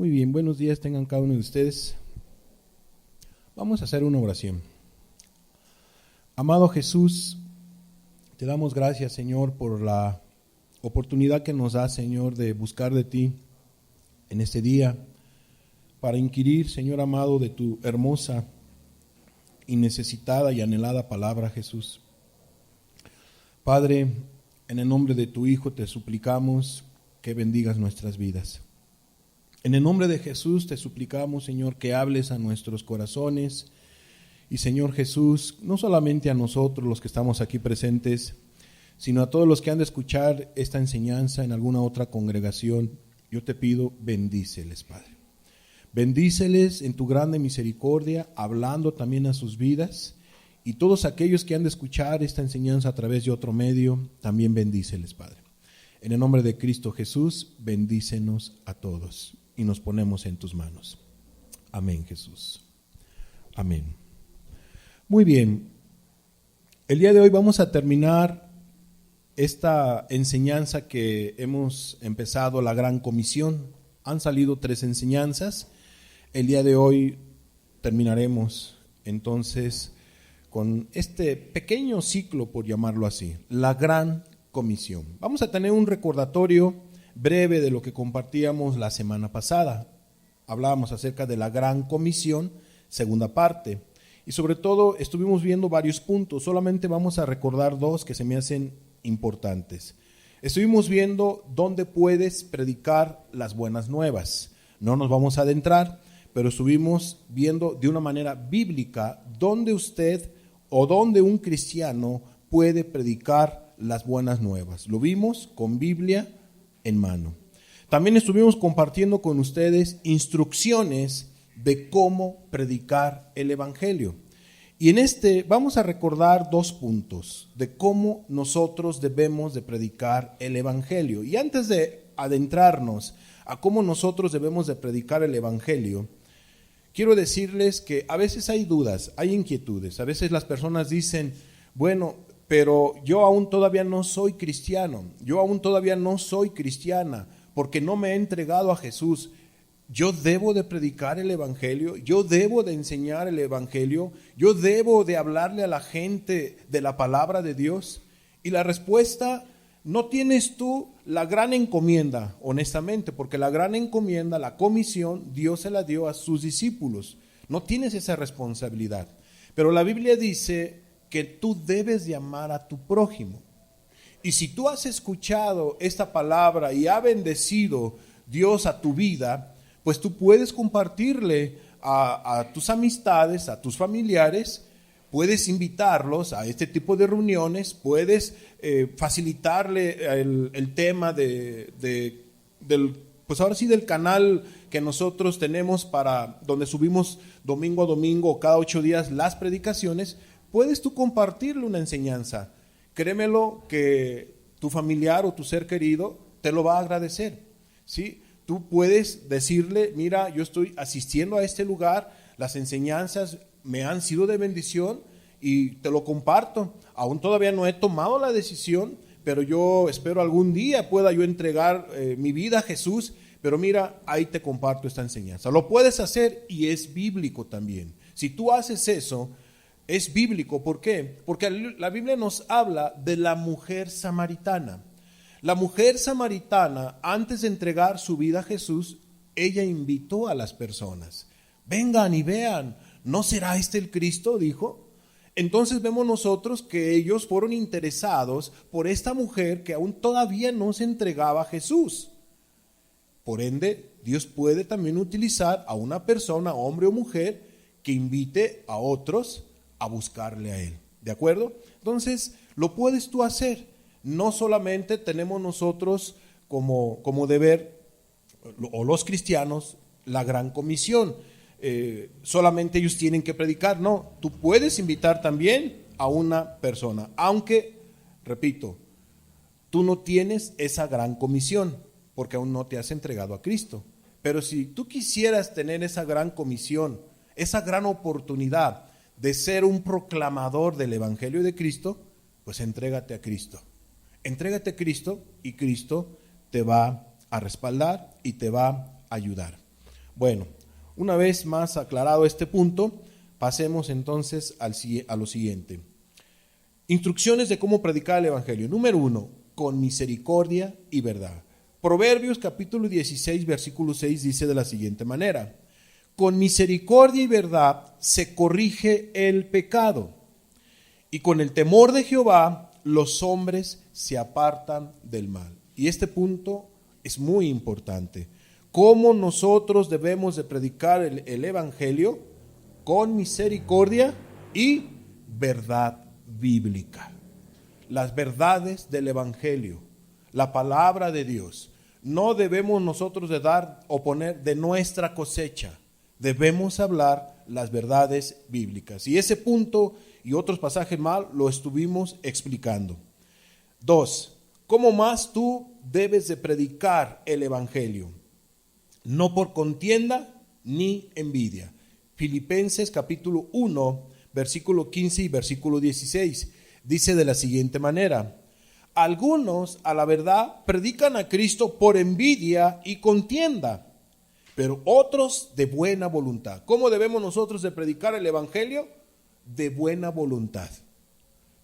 Muy bien, buenos días tengan cada uno de ustedes. Vamos a hacer una oración. Amado Jesús, te damos gracias, Señor, por la oportunidad que nos da, Señor, de buscar de ti en este día, para inquirir, Señor amado, de tu hermosa y necesitada y anhelada palabra, Jesús. Padre, en el nombre de tu Hijo te suplicamos que bendigas nuestras vidas. En el nombre de Jesús te suplicamos, Señor, que hables a nuestros corazones y, Señor Jesús, no solamente a nosotros los que estamos aquí presentes, sino a todos los que han de escuchar esta enseñanza en alguna otra congregación. Yo te pido, bendíceles, Padre. Bendíceles en tu grande misericordia, hablando también a sus vidas, y todos aquellos que han de escuchar esta enseñanza a través de otro medio, también bendíceles, Padre. En el nombre de Cristo Jesús, bendícenos a todos. Y nos ponemos en tus manos. Amén, Jesús. Amén. Muy bien. El día de hoy vamos a terminar esta enseñanza que hemos empezado, la Gran Comisión. Han salido 3 enseñanzas. El día de hoy terminaremos entonces con este pequeño ciclo, por llamarlo así, la Gran Comisión. Vamos a tener un recordatorio breve de lo que compartíamos la semana pasada. Hablábamos acerca de la Gran Comisión, segunda parte, y sobre todo estuvimos viendo varios puntos. Solamente vamos a recordar 2 que se me hacen importantes. Estuvimos viendo dónde puedes predicar las buenas nuevas. No nos vamos a adentrar, pero estuvimos viendo de una manera bíblica dónde usted o dónde un cristiano puede predicar las buenas nuevas. Lo vimos con Biblia en mano. También estuvimos compartiendo con ustedes instrucciones de cómo predicar el evangelio. Y en este vamos a recordar 2 puntos de cómo nosotros debemos de predicar el evangelio. Y antes de adentrarnos a cómo nosotros debemos de predicar el evangelio, quiero decirles que a veces hay dudas, hay inquietudes. A veces las personas dicen, bueno, pero yo aún todavía no soy cristiano, yo aún todavía no soy cristiana, porque no me he entregado a Jesús. Yo debo de predicar el evangelio, yo debo de enseñar el evangelio, yo debo de hablarle a la gente de la palabra de Dios. Y la respuesta, no tienes tú la gran encomienda, honestamente, porque la gran encomienda, la comisión, Dios se la dio a sus discípulos. No tienes esa responsabilidad. Pero la Biblia dice que tú debes de amar a tu prójimo. Y si tú has escuchado esta palabra y ha bendecido Dios a tu vida, pues tú puedes compartirle a tus amistades, a tus familiares, puedes invitarlos a este tipo de reuniones, puedes facilitarle el tema del, pues ahora sí, del canal que nosotros tenemos para donde subimos domingo a domingo, cada 8 días las predicaciones. Puedes tú compartirle una enseñanza. Créemelo que tu familiar o tu ser querido te lo va a agradecer, ¿sí? Tú puedes decirle, mira, yo estoy asistiendo a este lugar, las enseñanzas me han sido de bendición y te lo comparto. Aún todavía no he tomado la decisión, pero yo espero algún día pueda yo entregar mi vida a Jesús, pero mira, ahí te comparto esta enseñanza. Lo puedes hacer y es bíblico también. Si tú haces eso, es bíblico. ¿Por qué? Porque la Biblia nos habla de la mujer samaritana. La mujer samaritana, antes de entregar su vida a Jesús, ella invitó a las personas. Vengan y vean, ¿no será este el Cristo?, dijo. Entonces vemos nosotros que ellos fueron interesados por esta mujer que aún todavía no se entregaba a Jesús. Por ende, Dios puede también utilizar a una persona, hombre o mujer, que invite a otros a buscarle a Él. ¿De acuerdo? Entonces, lo puedes tú hacer. No solamente tenemos nosotros como deber, o los cristianos, la gran comisión. Solamente ellos tienen que predicar. No, tú puedes invitar también a una persona. Aunque, repito, tú no tienes esa gran comisión, porque aún no te has entregado a Cristo. Pero si tú quisieras tener esa gran comisión, esa gran oportunidad de ser un proclamador del Evangelio de Cristo, pues entrégate a Cristo. Entrégate a Cristo y Cristo te va a respaldar y te va a ayudar. Bueno, una vez más aclarado este punto, pasemos entonces a lo siguiente. Instrucciones de cómo predicar el Evangelio. Número 1, con misericordia y verdad. Proverbios capítulo 16, versículo 6 dice de la siguiente manera: con misericordia y verdad se corrige el pecado, y con el temor de Jehová los hombres se apartan del mal. Y este punto es muy importante. ¿Cómo nosotros debemos de predicar el Evangelio? Con misericordia y verdad bíblica. Las verdades del Evangelio, la palabra de Dios. No debemos nosotros de dar o poner de nuestra cosecha. Debemos hablar las verdades bíblicas. Y ese punto y otros pasajes más lo estuvimos explicando. 2. ¿Cómo más tú debes de predicar el Evangelio? No por contienda ni envidia. Filipenses capítulo 1, versículo 15 y versículo 16. Dice de la siguiente manera: algunos a la verdad predican a Cristo por envidia y contienda, pero otros de buena voluntad. ¿Cómo debemos nosotros de predicar el Evangelio? De buena voluntad,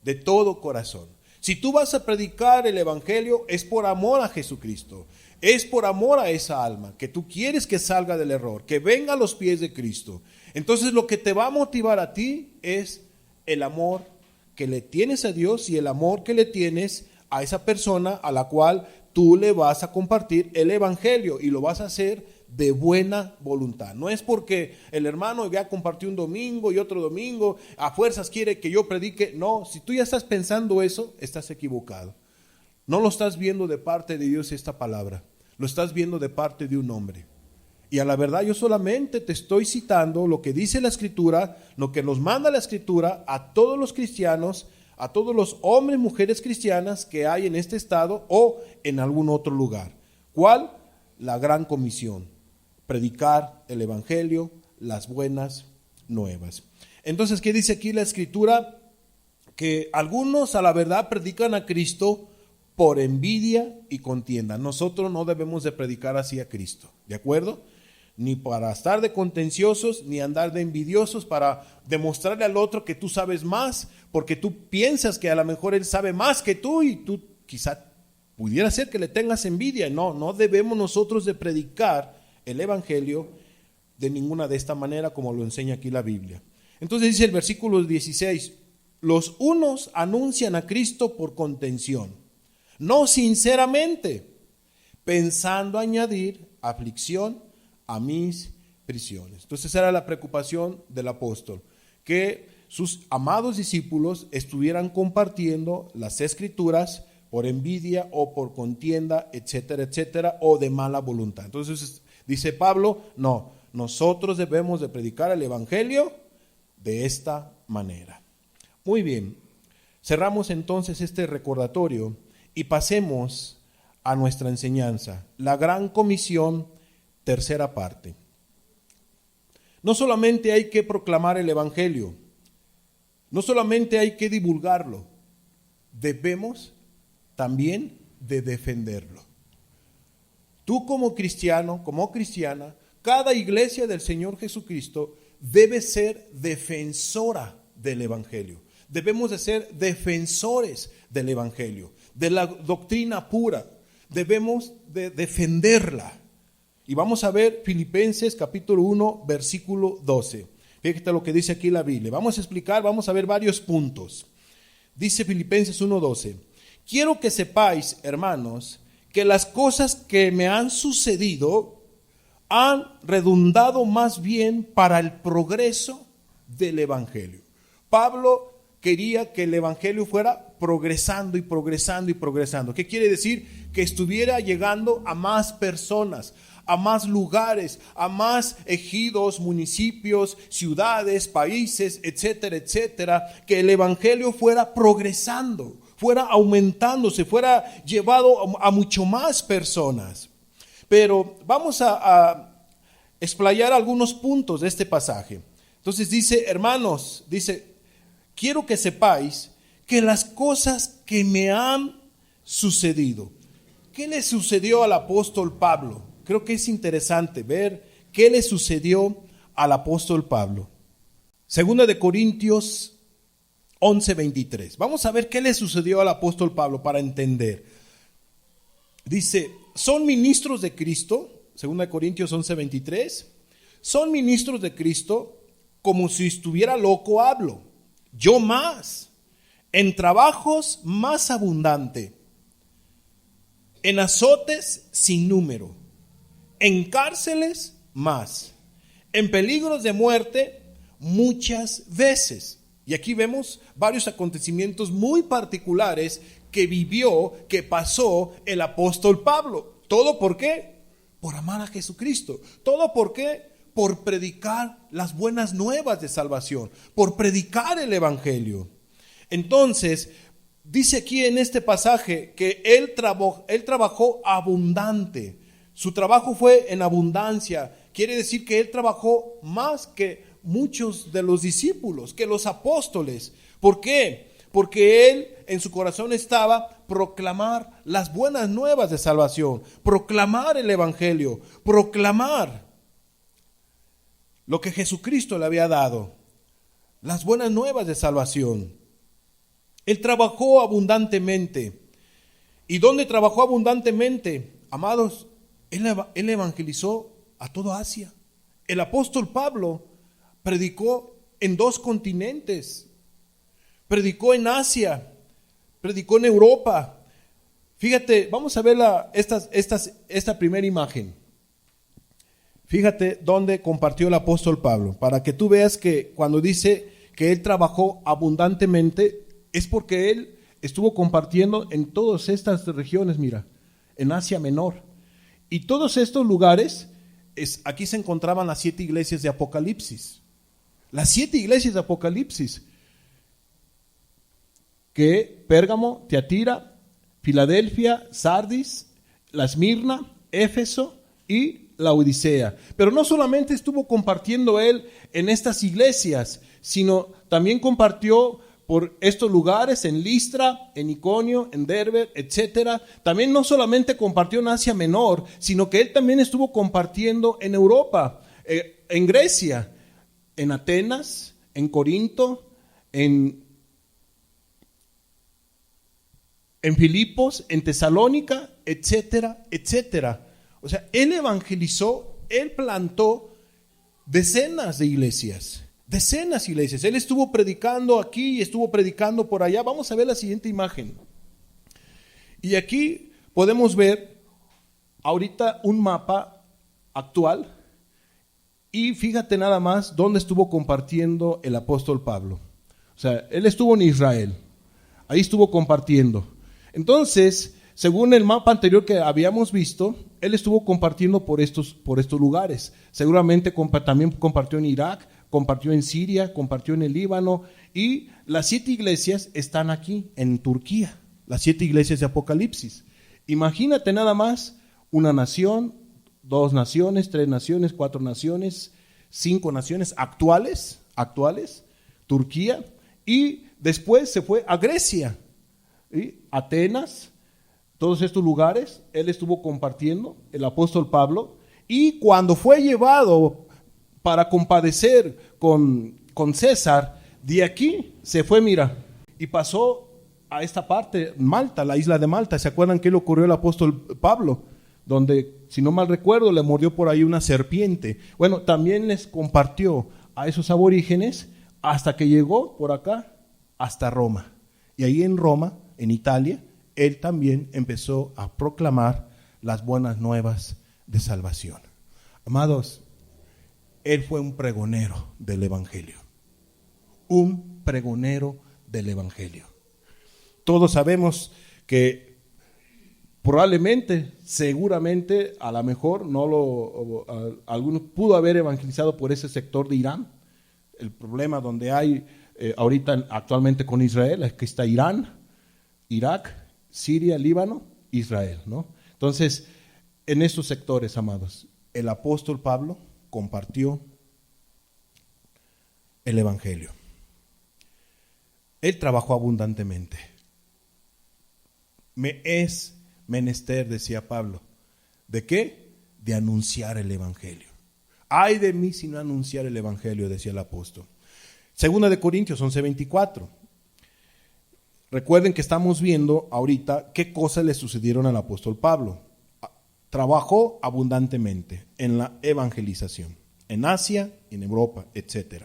de todo corazón. Si tú vas a predicar el Evangelio, es por amor a Jesucristo, es por amor a esa alma, que tú quieres que salga del error, que venga a los pies de Cristo. Entonces lo que te va a motivar a ti es el amor que le tienes a Dios y el amor que le tienes a esa persona a la cual tú le vas a compartir el Evangelio, y lo vas a hacer de buena voluntad. No es porque el hermano ya compartió un domingo y otro domingo, a fuerzas quiere que yo predique. No, si tú ya estás pensando eso, estás equivocado. No lo estás viendo de parte de Dios esta palabra, lo estás viendo de parte de un hombre. Y a la verdad yo solamente te estoy citando lo que dice la Escritura, lo que nos manda la Escritura a todos los cristianos, a todos los hombres y mujeres cristianas que hay en este estado o en algún otro lugar. ¿Cuál? La gran comisión: predicar el Evangelio, las buenas nuevas. Entonces, ¿qué dice aquí la Escritura? Que algunos a la verdad predican a Cristo por envidia y contienda. Nosotros no debemos de predicar así a Cristo, ¿de acuerdo? Ni para estar de contenciosos, ni andar de envidiosos para demostrarle al otro que tú sabes más, porque tú piensas que a lo mejor él sabe más que tú y tú quizá pudiera ser que le tengas envidia. No debemos nosotros de predicar el Evangelio de ninguna de esta manera, como lo enseña aquí la Biblia. Entonces dice el versículo 16: los unos anuncian a Cristo por contención, no sinceramente, pensando añadir aflicción a mis prisiones. Entonces era la preocupación del apóstol, que sus amados discípulos estuvieran compartiendo las Escrituras por envidia o por contienda, etcétera, etcétera, o de mala voluntad. Entonces dice Pablo, no, nosotros debemos de predicar el Evangelio de esta manera. Muy bien, cerramos entonces este recordatorio y pasemos a nuestra enseñanza, la gran comisión, tercera parte. No solamente hay que proclamar el Evangelio, no solamente hay que divulgarlo, debemos también de defenderlo. Tú como cristiano, como cristiana, cada iglesia del Señor Jesucristo debe ser defensora del Evangelio. Debemos de ser defensores del Evangelio, de la doctrina pura. Debemos de defenderla. Y vamos a ver Filipenses capítulo 1, versículo 12. Fíjate lo que dice aquí la Biblia. Vamos a explicar, vamos a ver varios puntos. Dice Filipenses 1:12: quiero que sepáis, hermanos, que las cosas que me han sucedido han redundado más bien para el progreso del Evangelio. Pablo quería que el Evangelio fuera progresando y progresando y progresando. ¿Qué quiere decir? Que estuviera llegando a más personas, a más lugares, a más ejidos, municipios, ciudades, países, etcétera, etcétera. Que el Evangelio fuera progresando, fuera aumentándose, fuera llevado a mucho más personas. Pero vamos a explayar algunos puntos de este pasaje. Entonces dice, hermanos, dice, quiero que sepáis que las cosas que me han sucedido. ¿Qué le sucedió al apóstol Pablo? Creo que es interesante ver qué le sucedió al apóstol Pablo. Segunda de Corintios 11:23. Vamos a ver qué le sucedió al apóstol Pablo para entender. Dice, son ministros de Cristo, segunda de Corintios 11:23, son ministros de Cristo, como si estuviera loco hablo, yo más, en trabajos más abundante, en azotes sin número, en cárceles más, en peligros de muerte muchas veces. Y aquí vemos varios acontecimientos muy particulares que vivió, que pasó el apóstol Pablo. ¿Todo por qué? Por amar a Jesucristo. ¿Todo por qué? Por predicar las buenas nuevas de salvación, por predicar el evangelio. Entonces, dice aquí en este pasaje que él trabajó abundante. Su trabajo fue en abundancia. Quiere decir que él trabajó más que muchos de los discípulos, que los apóstoles. ¿Por qué? Porque él en su corazón estaba proclamar las buenas nuevas de salvación, proclamar el evangelio, proclamar lo que Jesucristo le había dado, las buenas nuevas de salvación. Él trabajó abundantemente. ¿Y dónde trabajó abundantemente? Amados, él evangelizó a toda Asia. El apóstol Pablo predicó en 2 continentes. Predicó en Asia, predicó en Europa. Fíjate, vamos a ver esta primera imagen. Fíjate dónde compartió el apóstol Pablo, para que tú veas que cuando dice que él trabajó abundantemente, es porque él estuvo compartiendo en todas estas regiones, mira, en Asia Menor. Y todos estos lugares, aquí se encontraban las 7 iglesias de Apocalipsis. Las 7 iglesias de Apocalipsis, que Pérgamo, Tiatira, Filadelfia, Sardis, la Esmirna, Éfeso y la Odisea. Pero no solamente estuvo compartiendo él en estas iglesias, sino también compartió por estos lugares en Listra, en Iconio, en Derbe, etcétera. También no solamente compartió en Asia Menor, sino que él también estuvo compartiendo en Europa, en Grecia, en Atenas, en Corinto, en Filipos, en Tesalónica, etcétera, etcétera. O sea, él evangelizó, él plantó decenas de iglesias. Él estuvo predicando aquí y estuvo predicando por allá. Vamos a ver la siguiente imagen. Y aquí podemos ver ahorita un mapa actual. Y fíjate nada más dónde estuvo compartiendo el apóstol Pablo. O sea, él estuvo en Israel. Ahí estuvo compartiendo. Entonces, según el mapa anterior que habíamos visto, él estuvo compartiendo por estos lugares. Seguramente también compartió en Irak, compartió en Siria, compartió en el Líbano, y las 7 iglesias están aquí en Turquía, las 7 iglesias de Apocalipsis. Imagínate nada más una nación, 2 naciones, 3 naciones, 4 naciones, 5 naciones actuales, Turquía, y después se fue a Grecia, ¿sí? Atenas, todos estos lugares, él estuvo compartiendo, el apóstol Pablo, y cuando fue llevado para compadecer con César, de aquí se fue, mira, y pasó a esta parte, Malta, la isla de Malta. ¿Se acuerdan qué le ocurrió al apóstol Pablo? Donde, si no mal recuerdo, le mordió por ahí una serpiente. Bueno, también les compartió a esos aborígenes hasta que llegó por acá, hasta Roma. Y ahí en Roma, en Italia, él también empezó a proclamar las buenas nuevas de salvación. Amados, él fue un pregonero del evangelio. Un pregonero del evangelio. Todos sabemos que probablemente, seguramente, a lo mejor alguno pudo haber evangelizado por ese sector de Irán. El problema donde hay ahorita actualmente con Israel es que está Irán, Irak, Siria, Líbano, Israel, ¿no? Entonces, en estos sectores, amados, el apóstol Pablo compartió el evangelio. Él trabajó abundantemente. Me es menester, decía Pablo, ¿de qué? De anunciar el evangelio. Ay de mí si no anunciar el evangelio, decía el apóstol. Segunda de Corintios 11:24. Recuerden que estamos viendo ahorita qué cosas le sucedieron al apóstol Pablo. Trabajó abundantemente en la evangelización, en Asia, en Europa, etc.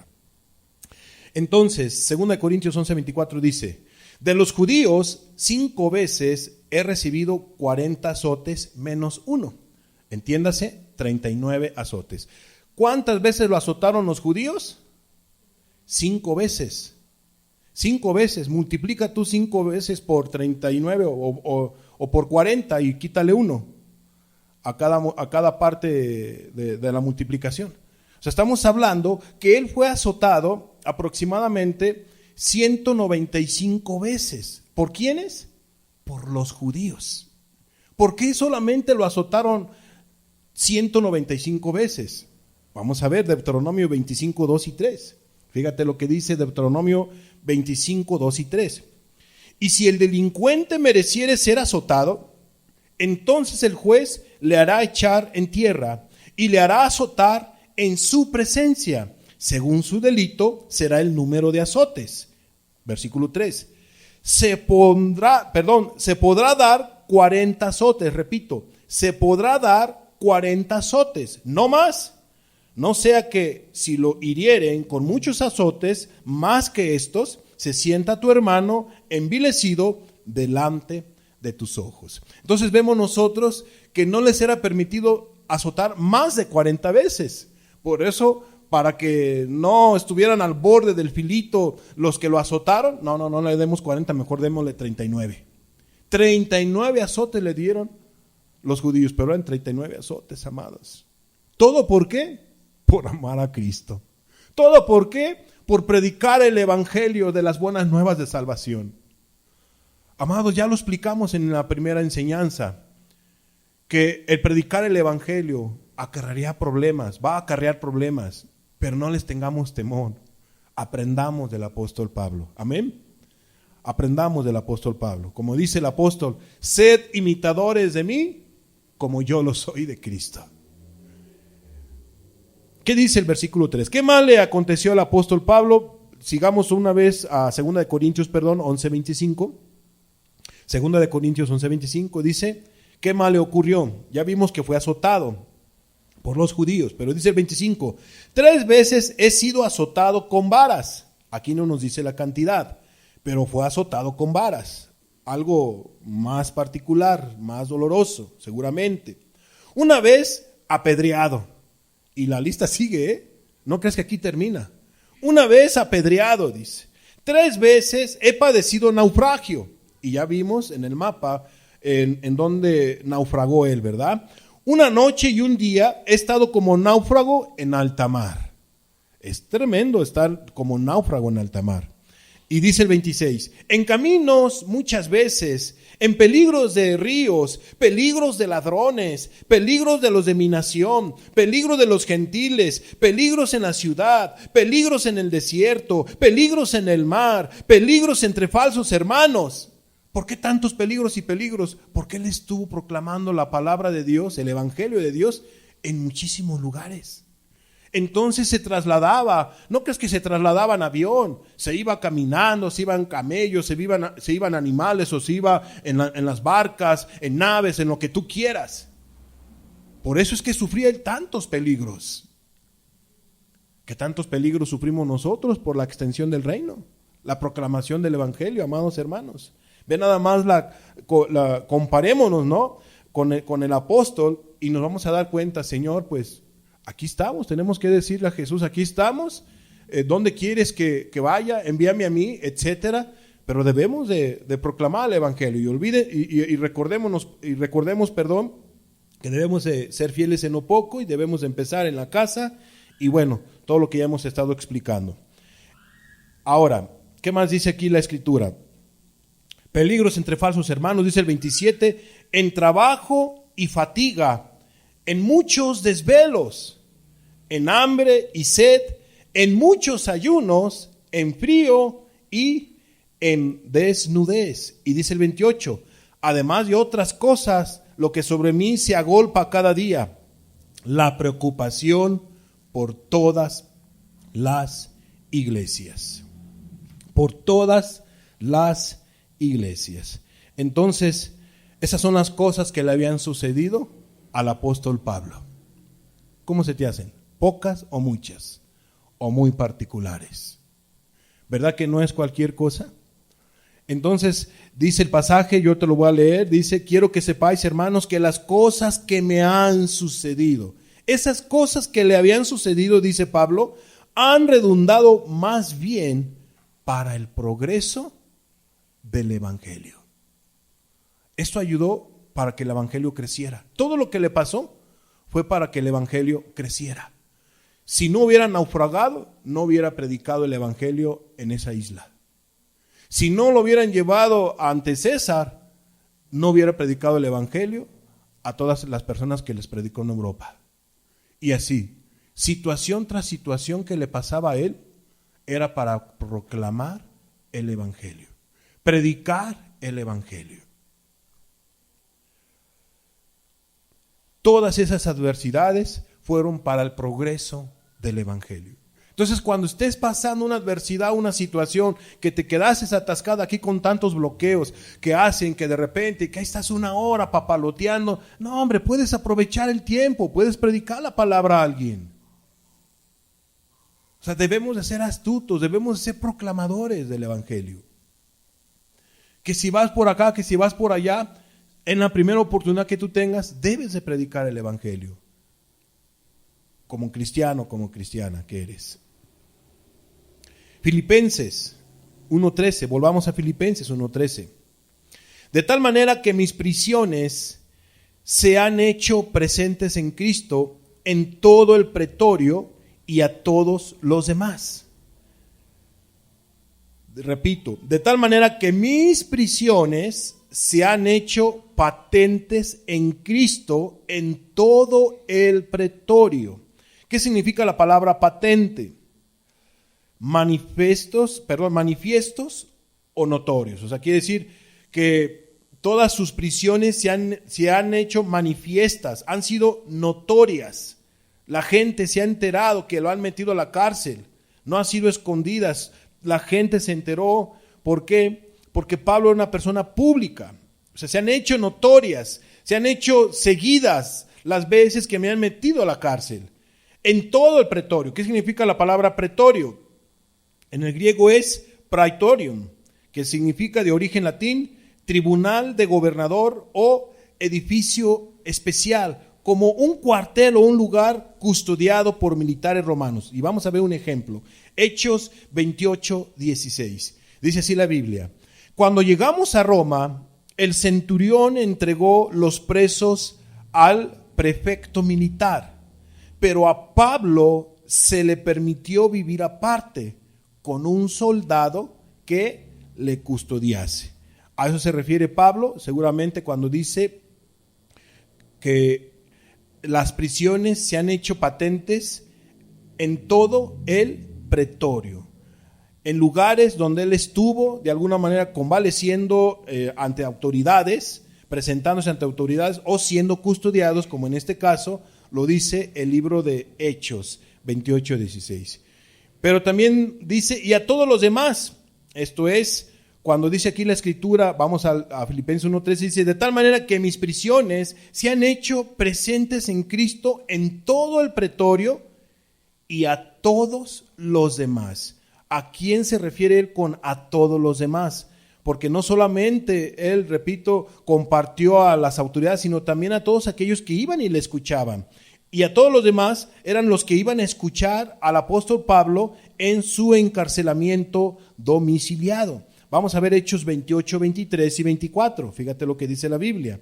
Entonces, 2 Corintios 11:24 dice: de los judíos 5 veces he recibido 40 azotes menos uno. Entiéndase, 39 azotes. ¿Cuántas veces lo azotaron los judíos? 5 veces. 5 veces. Multiplica tú 5 veces por 39 o por 40 y quítale uno a cada parte de la multiplicación. O sea, estamos hablando que él fue azotado aproximadamente 195 veces. ¿Por quiénes? Por los judíos. ¿Por qué solamente lo azotaron 195 veces? Vamos a ver Deuteronomio 25, 2 y 3. Fíjate lo que dice Deuteronomio 25, 2 y 3. Y si el delincuente mereciere ser azotado, entonces el juez le hará echar en tierra y le hará azotar en su presencia. Según su delito será el número de azotes. Versículo 3. Se podrá dar 40 azotes, repito, se podrá dar 40 azotes, no más. No sea que si lo hirieren con muchos azotes, más que estos, se sienta tu hermano envilecido delante de tus ojos. Entonces vemos nosotros que no les era permitido azotar más de 40 veces. Por eso, para que no estuvieran al borde del filito los que lo azotaron, no le demos 40, mejor démosle 39. 39 azotes le dieron los judíos, pero eran 39 azotes, amados. ¿Todo por qué? Por amar a Cristo. ¿Todo por qué? Por predicar el evangelio de las buenas nuevas de salvación. Amados, ya lo explicamos en la primera enseñanza, que el predicar el evangelio acarrearía problemas, va a acarrear problemas, pero no les tengamos temor. Aprendamos del apóstol Pablo. Amén. Aprendamos del apóstol Pablo. Como dice el apóstol, sed imitadores de mí, como yo lo soy de Cristo. ¿Qué dice el versículo 3? ¿Qué mal le aconteció al apóstol Pablo? Sigamos una vez a 2 Corintios 11:25. 2 Corintios 11:25 dice, ¿qué mal le ocurrió? Ya vimos que fue azotado por los judíos, pero dice el 25, 3 veces he sido azotado con varas. Aquí no nos dice la cantidad, pero fue azotado con varas. Algo más particular, más doloroso, seguramente. Una vez apedreado. Y la lista sigue, ¿eh? No crees que aquí termina. Una vez apedreado, dice. 3 veces he padecido naufragio. Y ya vimos en el mapa en donde naufragó él, ¿verdad? Una noche y un día he estado como náufrago en alta mar. Es tremendo estar como náufrago en alta mar. Y dice el 26, en caminos muchas veces, en peligros de ríos, peligros de ladrones, peligros de los de mi nación, peligros de los gentiles, peligros en la ciudad, peligros en el desierto, peligros en el mar, peligros entre falsos hermanos. ¿Por qué tantos peligros y peligros? Porque él estuvo proclamando la palabra de Dios, el evangelio de Dios, en muchísimos lugares. Entonces se trasladaba, no crees que se trasladaba en avión, se iba caminando, se iban camellos, se iban animales o se iba en las barcas, en naves, en lo que tú quieras. Por eso es que sufría él tantos peligros. ¿Qué tantos peligros sufrimos nosotros por la extensión del reino? La proclamación del evangelio, amados hermanos. Ve nada más, comparémonos, ¿no? con el apóstol y nos vamos a dar cuenta, Señor, pues aquí estamos, tenemos que decirle a Jesús, aquí estamos, ¿dónde quieres que vaya? Envíame a mí, etcétera. Pero debemos de proclamar el evangelio y recordemos, que debemos de ser fieles en lo poco y debemos de empezar en la casa y bueno, todo lo que ya hemos estado explicando. Ahora, ¿qué más dice aquí la escritura? Peligros entre falsos hermanos, dice el 27, en trabajo y fatiga, en muchos desvelos, en hambre y sed, en muchos ayunos, en frío y en desnudez. Y dice el 28, además de otras cosas, lo que sobre mí se agolpa cada día, la preocupación por todas las iglesias. Por todas las iglesias. Entonces, esas son las cosas que le habían sucedido al apóstol Pablo. ¿Cómo se te hacen? ¿Pocas o muchas? ¿O muy particulares? ¿Verdad que no es cualquier cosa? Entonces, dice el pasaje, yo te lo voy a leer, dice: quiero que sepáis, hermanos, que las cosas que me han sucedido, esas cosas que le habían sucedido, dice Pablo, han redundado más bien para el progreso del evangelio. Esto ayudó para que el evangelio creciera. Todo lo que le pasó fue para que el evangelio creciera. Si no hubiera naufragado, no hubiera predicado el evangelio en esa isla. Si no lo hubieran llevado ante César, no hubiera predicado el evangelio a todas las personas que les predicó en Europa. Y así, situación tras situación que le pasaba a él, era para proclamar el evangelio, predicar el evangelio. Todas esas adversidades fueron para el progreso del evangelio. Entonces, cuando estés pasando una adversidad, una situación, que te quedases atascada aquí con tantos bloqueos que hacen que de repente, que ahí estás una hora papaloteando, no, hombre, puedes aprovechar el tiempo, puedes predicar la palabra a alguien. O sea, debemos de ser astutos, debemos de ser proclamadores del evangelio. Que si vas por acá, que si vas por allá, en la primera oportunidad que tú tengas, debes de predicar el evangelio. Como cristiano, como cristiana que eres. Filipenses 1:13, volvamos a Filipenses 1:13. De tal manera que mis prisiones se han hecho presentes en Cristo en todo el pretorio y a todos los demás. Repito, de tal manera que mis prisiones se han hecho patentes en Cristo en todo el pretorio. ¿Qué significa la palabra patente? Manifiestos o notorios. O sea, quiere decir que todas sus prisiones se han hecho manifiestas, han sido notorias. La gente se ha enterado que lo han metido a la cárcel, no han sido escondidas. La gente se enteró. ¿Por qué? Porque Pablo era una persona pública. O sea, se han hecho notorias, se han hecho seguidas las veces que me han metido a la cárcel. En todo el pretorio. ¿Qué significa la palabra pretorio? En el griego es praetorium, que significa de origen latín tribunal de gobernador o edificio especial, como un cuartel o un lugar custodiado por militares romanos. Y vamos a ver un ejemplo. Hechos 28:16. Dice así la Biblia: cuando llegamos a Roma, el centurión entregó los presos al prefecto militar, pero a Pablo se le permitió vivir aparte con un soldado que le custodiase. A eso se refiere Pablo, seguramente cuando dice que las prisiones se han hecho patentes en todo el pretorio, en lugares donde él estuvo de alguna manera convaleciendo ante autoridades, presentándose ante autoridades o siendo custodiados, como en este caso lo dice el libro de Hechos 28:16. Pero también dice, y a todos los demás. Esto es, cuando dice aquí la escritura, vamos a Filipenses 1:13, dice: de tal manera que mis prisiones se han hecho presentes en Cristo en todo el pretorio y a todos los demás. ¿A quién se refiere él con a todos los demás? Porque no solamente él, repito, compartió a las autoridades, sino también a todos aquellos que iban y le escuchaban. Y a todos los demás eran los que iban a escuchar al apóstol Pablo en su encarcelamiento domiciliado. Vamos a ver Hechos 28, 23 y 24. Fíjate lo que dice la Biblia.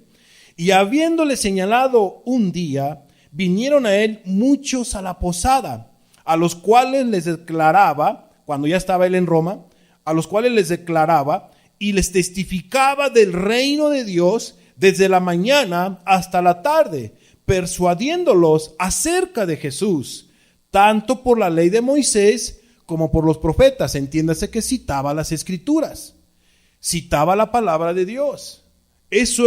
Y habiéndole señalado un día, vinieron a él muchos a la posada, a los cuales les declaraba, cuando ya estaba él en Roma, a los cuales les declaraba y les testificaba del reino de Dios desde la mañana hasta la tarde, persuadiéndolos acerca de Jesús, tanto por la ley de Moisés como por los profetas. Entiéndase que citaba las escrituras, citaba la palabra de Dios. Así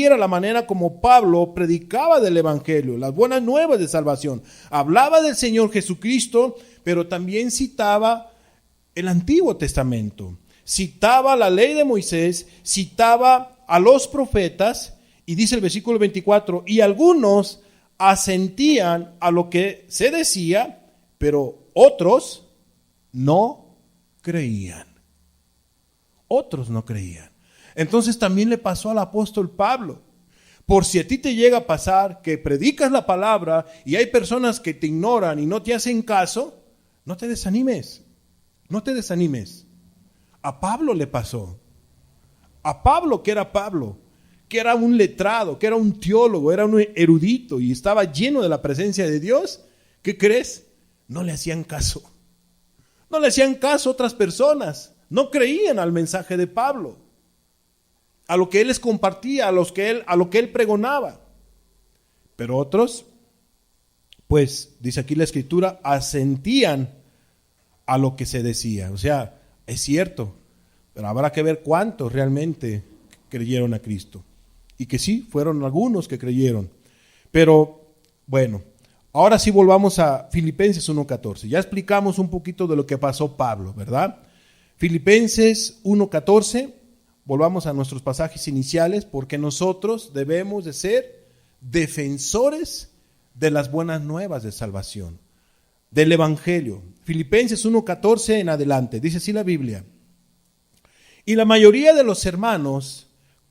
era la manera como Pablo predicaba del evangelio, las buenas nuevas de salvación. Hablaba del Señor Jesucristo, pero también citaba el Antiguo Testamento. Citaba la ley de Moisés, citaba a los profetas, y dice el versículo 24, y algunos asentían a lo que se decía, pero otros no creían. Otros no creían. Entonces también le pasó al apóstol Pablo. Por si a ti te llega a pasar que predicas la palabra y hay personas que te ignoran y no te hacen caso, no te desanimes. No te desanimes. A Pablo le pasó. A Pablo, que era un letrado, que era un teólogo, era un erudito y estaba lleno de la presencia de Dios, ¿qué crees? No le hacían caso. No le hacían caso a otras personas. No creían al mensaje de Pablo, a lo que él les compartía, a lo que él pregonaba. Pero otros, pues, dice aquí la Escritura, asentían a lo que se decía. O sea, es cierto, pero habrá que ver cuántos realmente creyeron a Cristo. Y que sí, fueron algunos que creyeron. Pero, bueno, ahora sí volvamos a Filipenses 1:14. Ya explicamos un poquito de lo que pasó Pablo, ¿verdad? Filipenses 1:14. Volvamos a nuestros pasajes iniciales, porque nosotros debemos de ser defensores de las buenas nuevas de salvación, del Evangelio. Filipenses 1:14 en adelante, dice así la Biblia. Y la mayoría de los hermanos,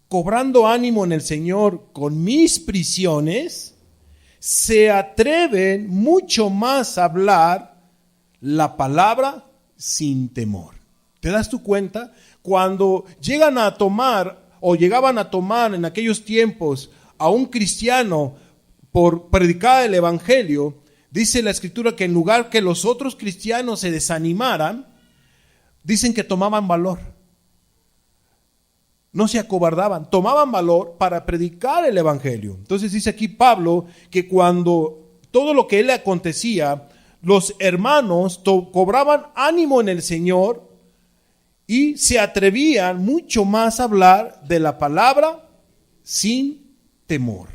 cobrando ánimo en el Señor con mis prisiones, se atreven mucho más a hablar la palabra sin temor. ¿Te das tu cuenta? Cuando llegaban a tomar en aquellos tiempos a un cristiano por predicar el evangelio, dice la Escritura que en lugar que los otros cristianos se desanimaran, dicen que tomaban valor. No se acobardaban, tomaban valor para predicar el evangelio. Entonces dice aquí Pablo que cuando todo lo que le acontecía, los hermanos cobraban ánimo en el Señor y se atrevían mucho más a hablar de la palabra sin temor.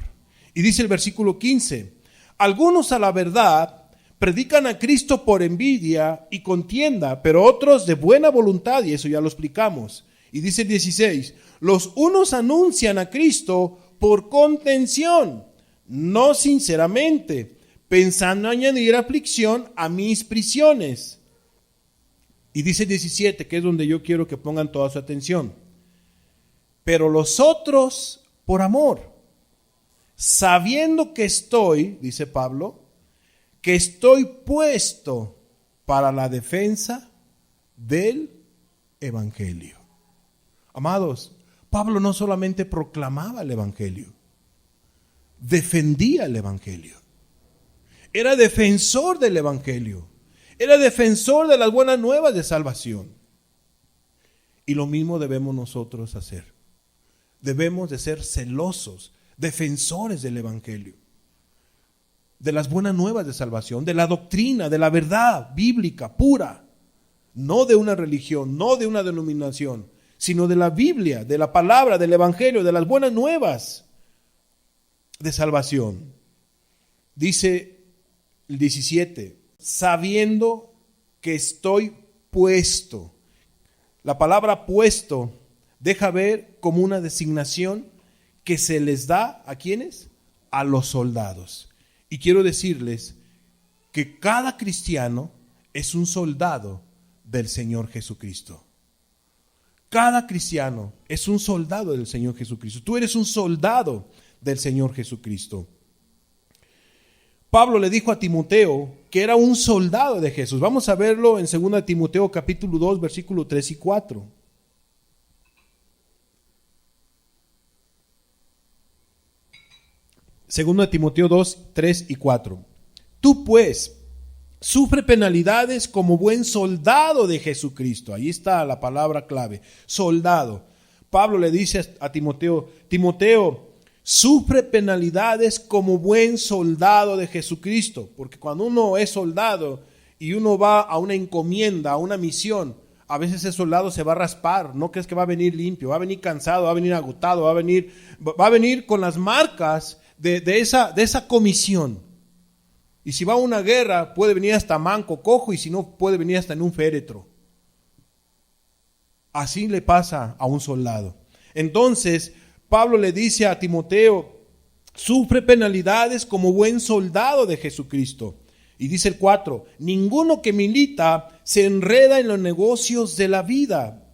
Y dice el versículo 15, algunos a la verdad predican a Cristo por envidia y contienda, pero otros de buena voluntad, y eso ya lo explicamos. Y dice el 16, los unos anuncian a Cristo por contención, no sinceramente, pensando añadir aflicción a mis prisiones. Y dice el 17, que es donde yo quiero que pongan toda su atención. Pero los otros por amor, sabiendo que estoy, dice Pablo, que estoy puesto para la defensa del evangelio. Amados, Pablo no solamente proclamaba el evangelio, defendía el evangelio. Era defensor del evangelio. Era defensor de las buenas nuevas de salvación. Y lo mismo debemos nosotros hacer. Debemos de ser celosos, defensores del evangelio, de las buenas nuevas de salvación, de la doctrina, de la verdad bíblica pura, no de una religión, no de una denominación, sino de la Biblia, de la palabra, del evangelio, de las buenas nuevas de salvación. Dice el 17, sabiendo que estoy puesto. La palabra puesto deja ver como una designación que se les da ¿a quiénes? A los soldados. Y quiero decirles que cada cristiano es un soldado del Señor Jesucristo. Cada cristiano es un soldado del Señor Jesucristo. Tú eres un soldado del Señor Jesucristo. Pablo le dijo a Timoteo que era un soldado de Jesús. Vamos a verlo en 2 Timoteo capítulo 2, versículo 3 y 4. 2 Timoteo 2, 3 y 4. Tú pues, sufre penalidades como buen soldado de Jesucristo. Ahí está la palabra clave, soldado. Pablo le dice a Timoteo, Timoteo, sufre penalidades como buen soldado de Jesucristo. Porque cuando uno es soldado y uno va a una encomienda, a una misión, a veces ese soldado se va a raspar. No crees que va a venir limpio, va a venir cansado, va a venir agotado, va a venir con las marcas de esa comisión. Y si va a una guerra, puede venir hasta manco, cojo, y si no, puede venir hasta en un féretro. Así le pasa a un soldado. Entonces, Pablo le dice a Timoteo, sufre penalidades como buen soldado de Jesucristo. Y dice el 4, ninguno que milita se enreda en los negocios de la vida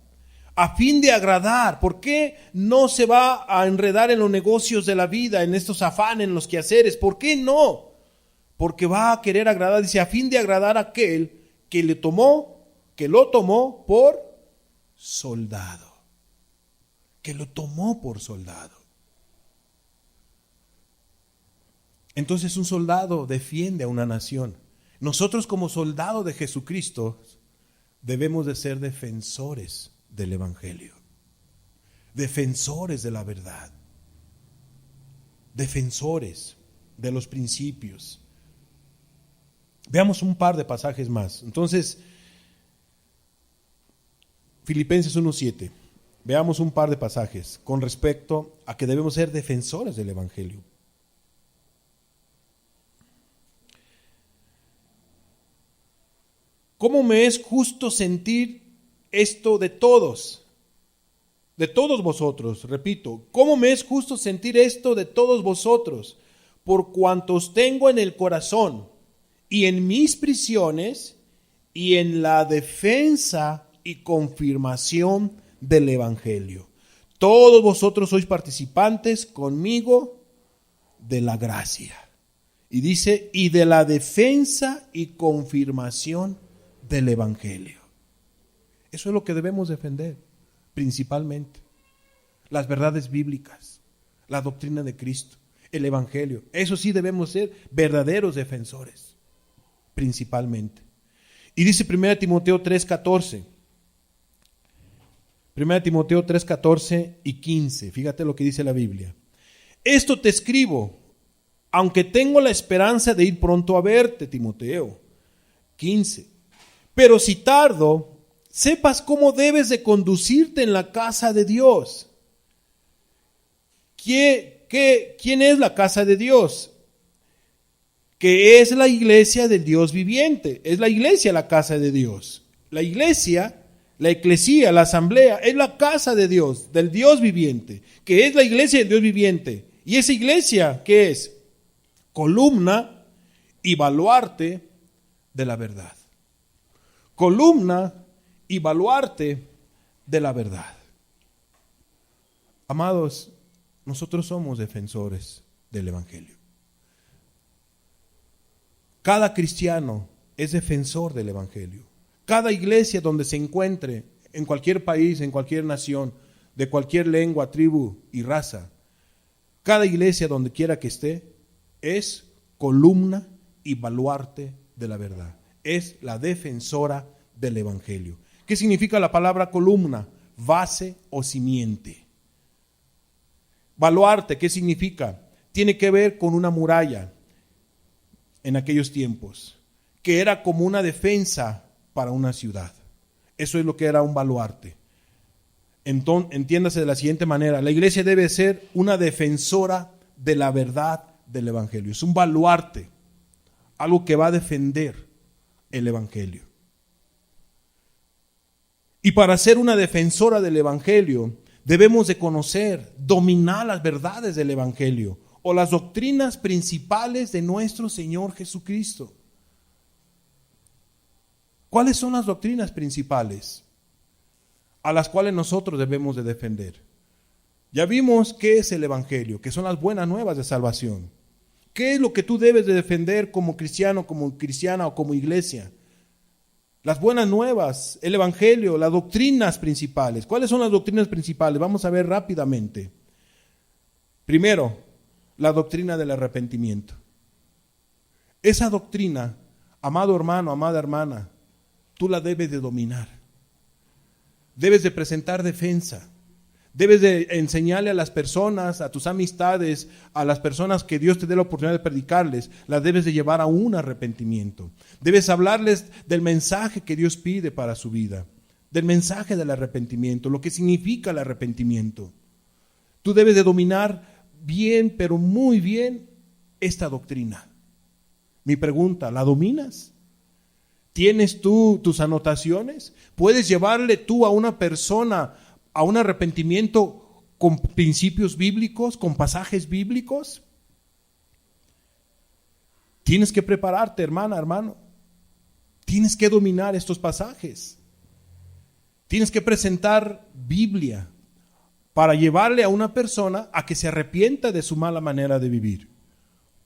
a fin de agradar. ¿Por qué no se va a enredar en los negocios de la vida, en estos afanes, en los quehaceres? ¿Por qué no? Porque va a querer agradar, dice, a fin de agradar a aquel que lo tomó por soldado. Que lo tomó por soldado. Entonces un soldado defiende a una nación. Nosotros como soldados de Jesucristo debemos de ser defensores del Evangelio, defensores de la verdad, defensores de los principios. Veamos un par de pasajes más. Entonces, Filipenses 1:7. Veamos un par de pasajes con respecto a que debemos ser defensores del Evangelio. ¿Cómo me es justo sentir esto de todos vosotros? Repito, ¿cómo me es justo sentir esto de todos vosotros? Por cuantos tengo en el corazón y en mis prisiones y en la defensa y confirmación del Evangelio. Todos vosotros sois participantes conmigo de la gracia. Y dice, y de la defensa y confirmación del Evangelio. Eso es lo que debemos defender, principalmente. Las verdades bíblicas, la doctrina de Cristo, el Evangelio. Eso sí debemos ser verdaderos defensores, principalmente. Y dice 1 Timoteo 3:14. 1 Timoteo 3:14 y 15. Fíjate lo que dice la Biblia. Esto te escribo, aunque tengo la esperanza de ir pronto a verte, Timoteo. 15. Pero si tardo, sepas cómo debes de conducirte en la casa de Dios. ¿Quién es la casa de Dios? Que es la iglesia del Dios viviente. Es la iglesia la casa de Dios. La iglesia, la eclesía, la asamblea, es la casa de Dios, del Dios viviente. Que es la iglesia del Dios viviente. ¿Y esa iglesia qué es? Columna y baluarte de la verdad. Columna y baluarte de la verdad. Amados, nosotros somos defensores del Evangelio. Cada cristiano es defensor del Evangelio. Cada iglesia donde se encuentre, en cualquier país, en cualquier nación, de cualquier lengua, tribu y raza, cada iglesia donde quiera que esté, es columna y baluarte de la verdad. Es la defensora del Evangelio. ¿Qué significa la palabra columna? Base o simiente. Baluarte, ¿qué significa? Tiene que ver con una muralla en aquellos tiempos, que era como una defensa para una ciudad. Eso es lo que era un baluarte. Entonces, entiéndase de la siguiente manera: la iglesia debe ser una defensora de la verdad del Evangelio. Es un baluarte, algo que va a defender el Evangelio. Y para ser una defensora del Evangelio, debemos de conocer, dominar las verdades del Evangelio o las doctrinas principales de nuestro Señor Jesucristo. ¿Cuáles son las doctrinas principales a las cuales nosotros debemos de defender? Ya vimos qué es el Evangelio, que son las buenas nuevas de salvación. ¿Qué es lo que tú debes de defender como cristiano, como cristiana o como iglesia? Las buenas nuevas, el Evangelio, las doctrinas principales. ¿Cuáles son las doctrinas principales? Vamos a ver rápidamente. Primero, la doctrina del arrepentimiento. Esa doctrina, amado hermano, amada hermana, tú la debes de dominar. Debes de presentar defensa. Debes de enseñarle a las personas, a tus amistades, a las personas que Dios te dé la oportunidad de predicarles, las debes de llevar a un arrepentimiento. Debes hablarles del mensaje que Dios pide para su vida. del mensaje del arrepentimiento, lo que significa el arrepentimiento. Tú debes de dominar bien, pero muy bien, esta doctrina. Mi pregunta, ¿la dominas? ¿Tienes tú tus anotaciones? ¿Puedes llevarle tú a una persona a un arrepentimiento con principios bíblicos, con pasajes bíblicos? Tienes que prepararte, hermana, hermano. Tienes que dominar estos pasajes. Tienes que presentar Biblia para llevarle a una persona a que se arrepienta de su mala manera de vivir,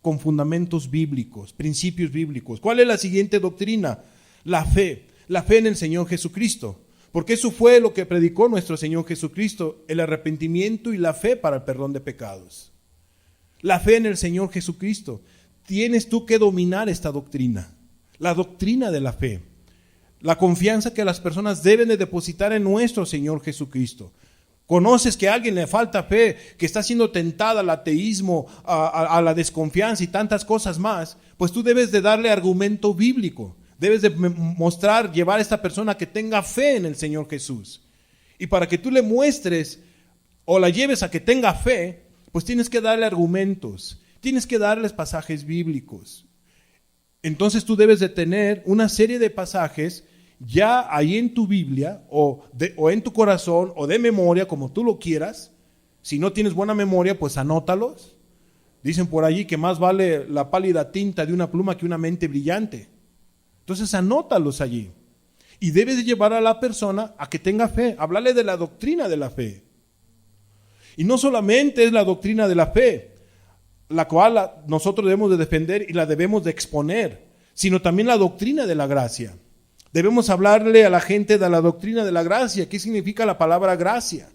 con fundamentos bíblicos, principios bíblicos. ¿Cuál es la siguiente doctrina? La fe en el Señor Jesucristo. Porque eso fue lo que predicó nuestro Señor Jesucristo, el arrepentimiento y la fe para el perdón de pecados. La fe en el Señor Jesucristo. Tienes tú que dominar esta doctrina, la doctrina de la fe, la confianza que las personas deben de depositar en nuestro Señor Jesucristo. Conoces que a alguien le falta fe, que está siendo tentada al ateísmo, a la desconfianza y tantas cosas más, pues tú debes de darle argumento bíblico. Debes de mostrar, llevar a esta persona que tenga fe en el Señor Jesús. Y para que tú le muestres o la lleves a que tenga fe, pues tienes que darle argumentos, tienes que darles pasajes bíblicos. Entonces tú debes de tener una serie de pasajes ya ahí en tu Biblia o en tu corazón o de memoria, como tú lo quieras. Si no tienes buena memoria, pues anótalos. Dicen por allí que más vale la pálida tinta de una pluma que una mente brillante. Entonces anótalos allí. Y debes de llevar a la persona a que tenga fe, hablarle de la doctrina de la fe. Y no solamente es la doctrina de la fe, la cual nosotros debemos de defender y la debemos de exponer, sino también la doctrina de la gracia. Debemos hablarle a la gente de la doctrina de la gracia. ¿Qué significa la palabra gracia?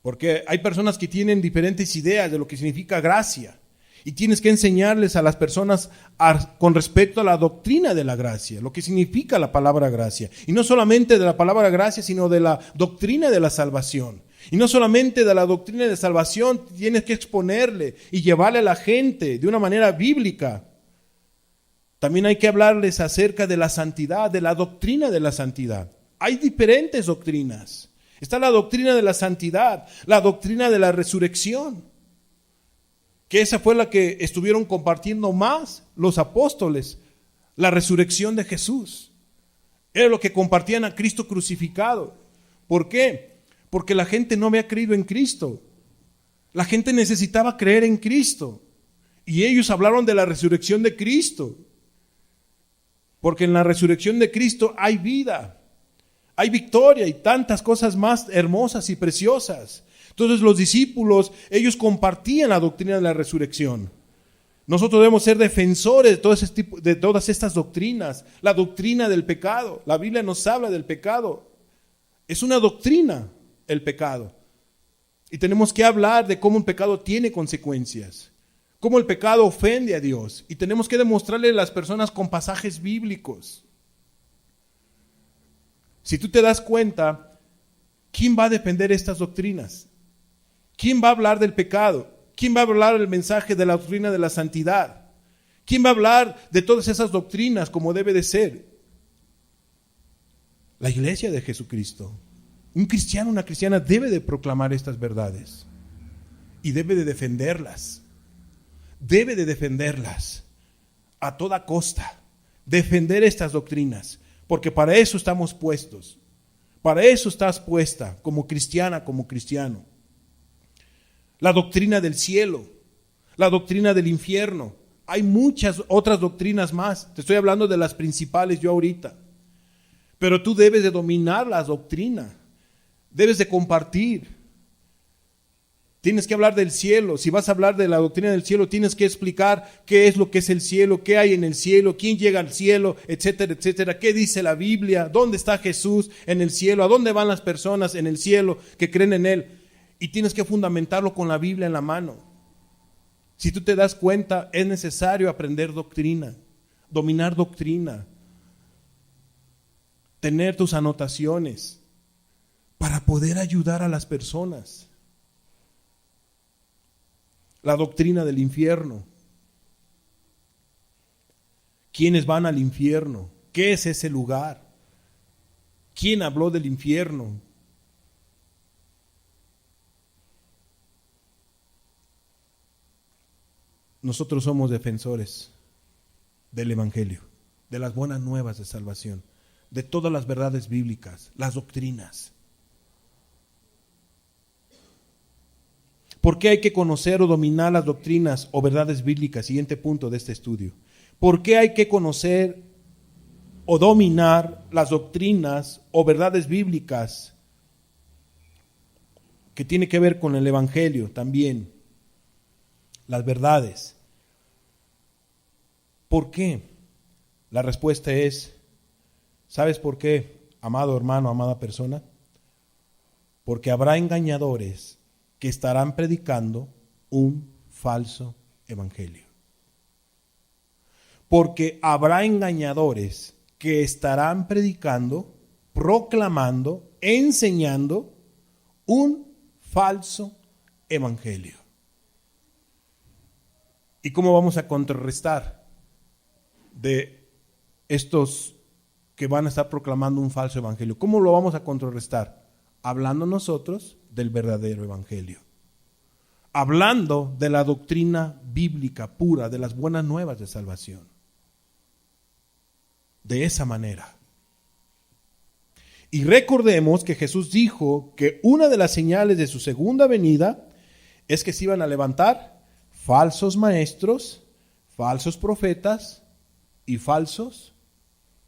Porque hay personas que tienen diferentes ideas de lo que significa gracia. Y tienes que enseñarles a las personas con respecto a la doctrina de la gracia, lo que significa la palabra gracia. Y no solamente de la palabra gracia, sino de la doctrina de la salvación. Y no solamente de la doctrina de salvación, tienes que exponerle y llevarle a la gente de una manera bíblica. También hay que hablarles acerca de la santidad, de la doctrina de la santidad. Hay diferentes doctrinas. Está la doctrina de la santidad, la doctrina de la resurrección, que esa fue la que estuvieron compartiendo más los apóstoles, la resurrección de Jesús. Era lo que compartían a Cristo crucificado. ¿Por qué? Porque la gente no había creído en Cristo. La gente necesitaba creer en Cristo. Y ellos hablaron de la resurrección de Cristo. Porque en la resurrección de Cristo hay vida, hay victoria y tantas cosas más hermosas y preciosas. Entonces los discípulos, ellos compartían la doctrina de la resurrección. Nosotros debemos ser defensores de todas estas doctrinas. La doctrina del pecado, la Biblia nos habla del pecado. Es una doctrina el pecado. Y tenemos que hablar de cómo el pecado tiene consecuencias, cómo el pecado ofende a Dios. Y tenemos que demostrarle a las personas con pasajes bíblicos. Si tú te das cuenta, ¿quién va a defender estas doctrinas? ¿Quién va a hablar del pecado? ¿Quién va a hablar del mensaje de la doctrina de la santidad? ¿Quién va a hablar de todas esas doctrinas como debe de ser? La iglesia de Jesucristo. Un cristiano, una cristiana debe de proclamar estas verdades y debe de defenderlas. Debe de defenderlas a toda costa. Defender estas doctrinas, porque para eso estamos puestos. Para eso estás puesta como cristiana, como cristiano. La doctrina del cielo, la doctrina del infierno. Hay muchas otras doctrinas más. Te estoy hablando de las principales yo ahorita. Pero tú debes de dominar la doctrina. Debes de compartir. Tienes que hablar del cielo. Si vas a hablar de la doctrina del cielo, tienes que explicar qué es lo que es el cielo, qué hay en el cielo, quién llega al cielo, etcétera, etcétera. ¿Qué dice la Biblia? ¿Dónde está Jesús en el cielo? ¿A dónde van las personas en el cielo que creen en Él? Y tienes que fundamentarlo con la Biblia en la mano. Si tú te das cuenta, es necesario aprender doctrina, dominar doctrina, tener tus anotaciones para poder ayudar a las personas. La doctrina del infierno. ¿Quiénes van al infierno? ¿Qué es ese lugar? ¿Quién habló del infierno? Nosotros somos defensores del Evangelio, de las buenas nuevas de salvación, de todas las verdades bíblicas, las doctrinas. ¿Por qué hay que conocer o dominar las doctrinas o verdades bíblicas? Siguiente punto de este estudio. ¿Por qué hay que conocer o dominar las doctrinas o verdades bíblicas que tiene que ver con el Evangelio también? Las verdades. ¿Por qué? La respuesta es, ¿sabes por qué, amado hermano, amada persona? Porque habrá engañadores que estarán predicando un falso evangelio. Porque habrá engañadores que estarán predicando, proclamando, enseñando un falso evangelio. ¿Y cómo vamos a contrarrestar de estos que van a estar proclamando un falso evangelio? ¿Cómo lo vamos a contrarrestar? Hablando nosotros del verdadero evangelio. Hablando de la doctrina bíblica pura, de las buenas nuevas de salvación. De esa manera. Y recordemos que Jesús dijo que una de las señales de su segunda venida es que se iban a levantar falsos maestros, falsos profetas y falsos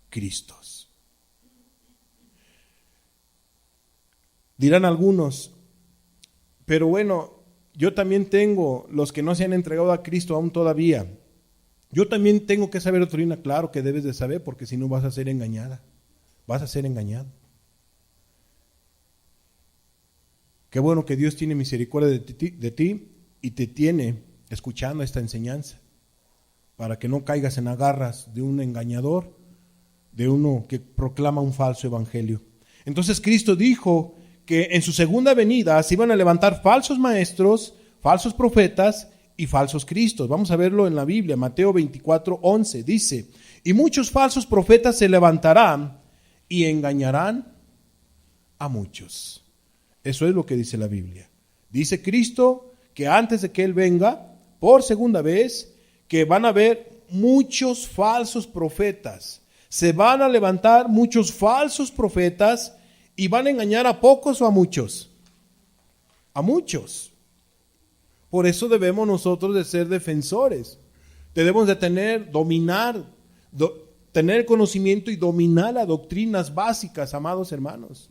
cristos. Dirán algunos, pero bueno, yo también tengo los que no se han entregado a Cristo aún todavía. Yo también tengo que saber doctrina. Claro que debes de saber, porque si no vas a ser engañada. Vas a ser engañado. Qué bueno que Dios tiene misericordia de ti y te tiene escuchando esta enseñanza, para que no caigas en agarras de un engañador, de uno que proclama un falso evangelio. Entonces Cristo dijo que en su segunda venida se iban a levantar falsos maestros, falsos profetas y falsos cristos. Vamos a verlo en la Biblia, Mateo 24:11 dice, y muchos falsos profetas se levantarán y engañarán a muchos. Eso es lo que dice la Biblia. Dice Cristo que antes de que Él venga, por segunda vez, que van a haber muchos falsos profetas. Se van a levantar muchos falsos profetas y van a engañar a pocos o a muchos. A muchos. Por eso debemos nosotros de ser defensores. Debemos de tener conocimiento y dominar las doctrinas básicas, amados hermanos.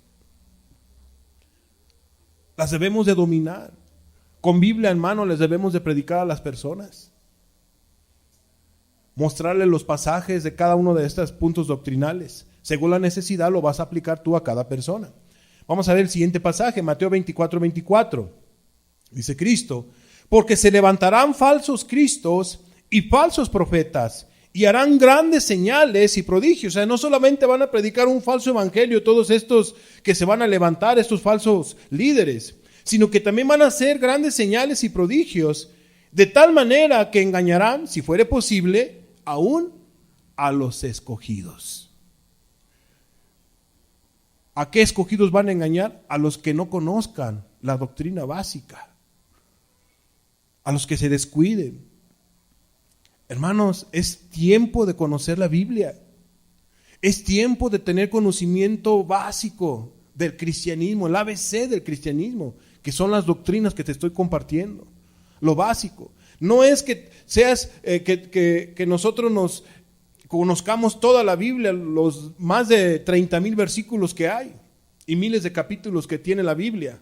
Las debemos de dominar. Con Biblia en mano les debemos de predicar a las personas. Mostrarles los pasajes de cada uno de estos puntos doctrinales. Según la necesidad lo vas a aplicar tú a cada persona. Vamos a ver el siguiente pasaje, Mateo 24:24. Dice Cristo, porque se levantarán falsos cristos y falsos profetas y harán grandes señales y prodigios. O sea, no solamente van a predicar un falso evangelio todos estos que se van a levantar, estos falsos líderes, sino que también van a hacer grandes señales y prodigios, de tal manera que engañarán, si fuere posible, aún a los escogidos. ¿A qué escogidos van a engañar? A los que no conozcan la doctrina básica, a los que se descuiden. Hermanos, es tiempo de conocer la Biblia. Es tiempo de tener conocimiento básico del cristianismo, el ABC del cristianismo, que son las doctrinas que te estoy compartiendo. Lo básico. No es que seas que nosotros nos conozcamos toda la Biblia, los más de 30,000 versículos que hay y miles de capítulos que tiene la Biblia.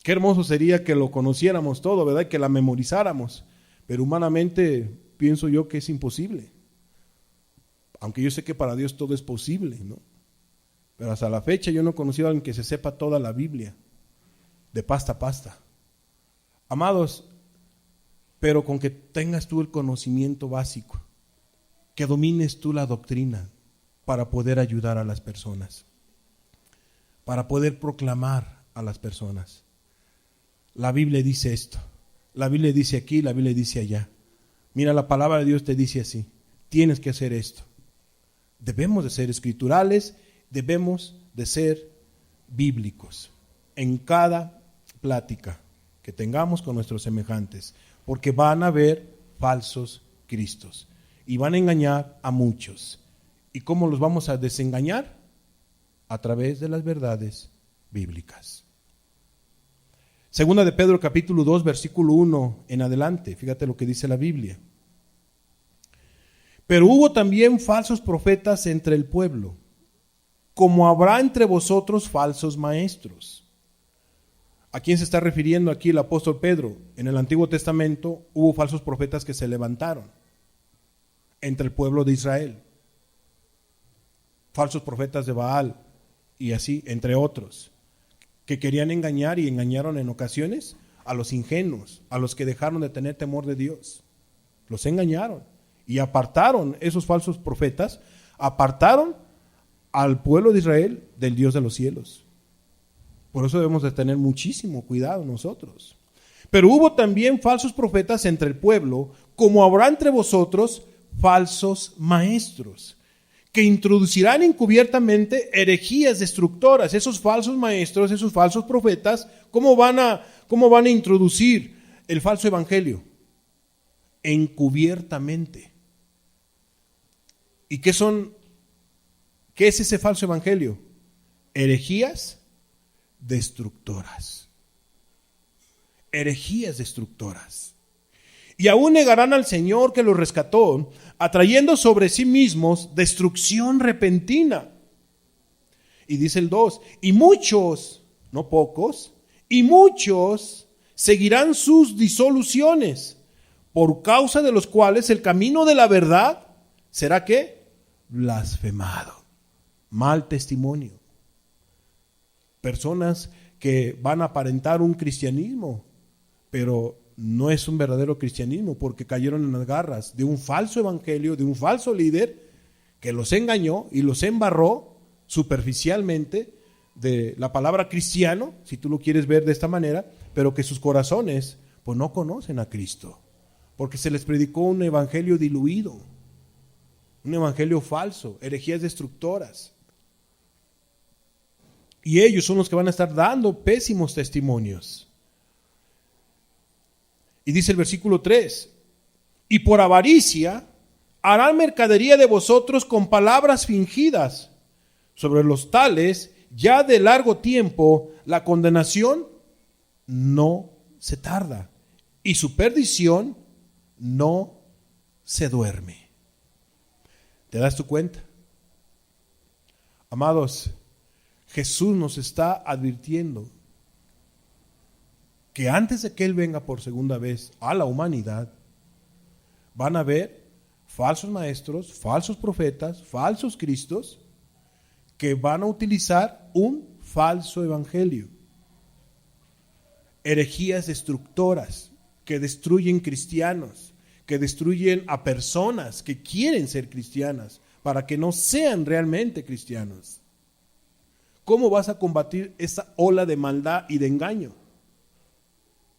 Qué hermoso sería que lo conociéramos todo, ¿verdad? Que la memorizáramos. Pero humanamente pienso yo que es imposible. Aunque yo sé que para Dios todo es posible, ¿no? Pero hasta la fecha yo no he conocido a alguien que se sepa toda la Biblia, de pasta a pasta. Amados, pero con que tengas tú el conocimiento básico, que domines tú la doctrina para poder ayudar a las personas, para poder proclamar a las personas. La Biblia dice esto, la Biblia dice aquí, la Biblia dice allá. Mira, la palabra de Dios te dice así. tienes que hacer esto. Debemos de ser escriturales, debemos de ser bíblicos en cada plática que tengamos con nuestros semejantes, porque van a haber falsos cristos y van a engañar a muchos. ¿Y cómo los vamos a desengañar? A través de las verdades bíblicas. Segunda de Pedro capítulo 2 versículo 1 en adelante, fíjate lo que dice la Biblia. Pero hubo también falsos profetas entre el pueblo, como habrá entre vosotros falsos maestros. ¿A quién se está refiriendo aquí el apóstol Pedro? En el Antiguo Testamento hubo falsos profetas que se levantaron entre el pueblo de Israel. Falsos profetas de Baal y así, entre otros, que querían engañar y engañaron en ocasiones a los ingenuos, a los que dejaron de tener temor de Dios. Los engañaron y apartaron esos falsos profetas, apartaron al pueblo de Israel del Dios de los cielos. Por eso debemos de tener muchísimo cuidado nosotros. Pero hubo también falsos profetas entre el pueblo, como habrá entre vosotros falsos maestros, que introducirán encubiertamente herejías destructoras. Esos falsos maestros, esos falsos profetas, ¿cómo van a introducir el falso evangelio? Encubiertamente. ¿Y qué es ese falso evangelio? Herejías destructoras. Herejías destructoras. Y aún negarán al Señor que los rescató, atrayendo sobre sí mismos destrucción repentina. Y dice el 2, y muchos, no pocos, y muchos seguirán sus disoluciones, por causa de los cuales el camino de la verdad será ¿qué? Blasfemado. Mal testimonio. Personas que van a aparentar un cristianismo, pero no es un verdadero cristianismo, porque cayeron en las garras de un falso evangelio, de un falso líder que los engañó y los embarró superficialmente de la palabra cristiano, si tú lo quieres ver de esta manera, pero que sus corazones pues no conocen a Cristo, porque se les predicó un evangelio diluido, un evangelio falso, herejías destructoras. Y ellos son los que van a estar dando pésimos testimonios. Y dice el versículo 3, y por avaricia harán mercadería de vosotros con palabras fingidas. Sobre los tales, ya de largo tiempo, la condenación no se tarda y su perdición no se duerme. ¿Te das tu cuenta? Amados, Jesús nos está advirtiendo que antes de que Él venga por segunda vez a la humanidad, van a haber falsos maestros, falsos profetas, falsos cristos, que van a utilizar un falso evangelio. Herejías destructoras que destruyen cristianos, que destruyen a personas que quieren ser cristianas, para que no sean realmente cristianos. ¿Cómo vas a combatir esa ola de maldad y de engaño?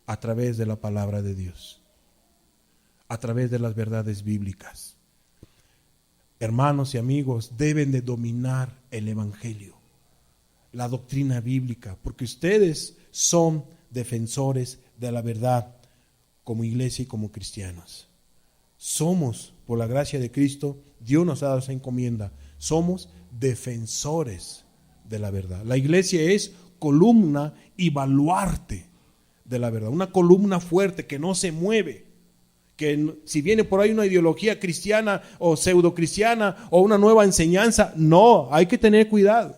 A través de la palabra de Dios, a través de las verdades bíblicas. Hermanos y amigos, deben de dominar el evangelio, la doctrina bíblica, porque ustedes son defensores de la verdad como iglesia y como cristianos. Somos, por la gracia de Cristo, Dios nos ha dado esa encomienda, somos defensores de la verdad. La iglesia es columna y baluarte de la verdad, una columna fuerte que no se mueve, que si viene por ahí una ideología cristiana o pseudo cristiana o una nueva enseñanza, no, hay que tener cuidado.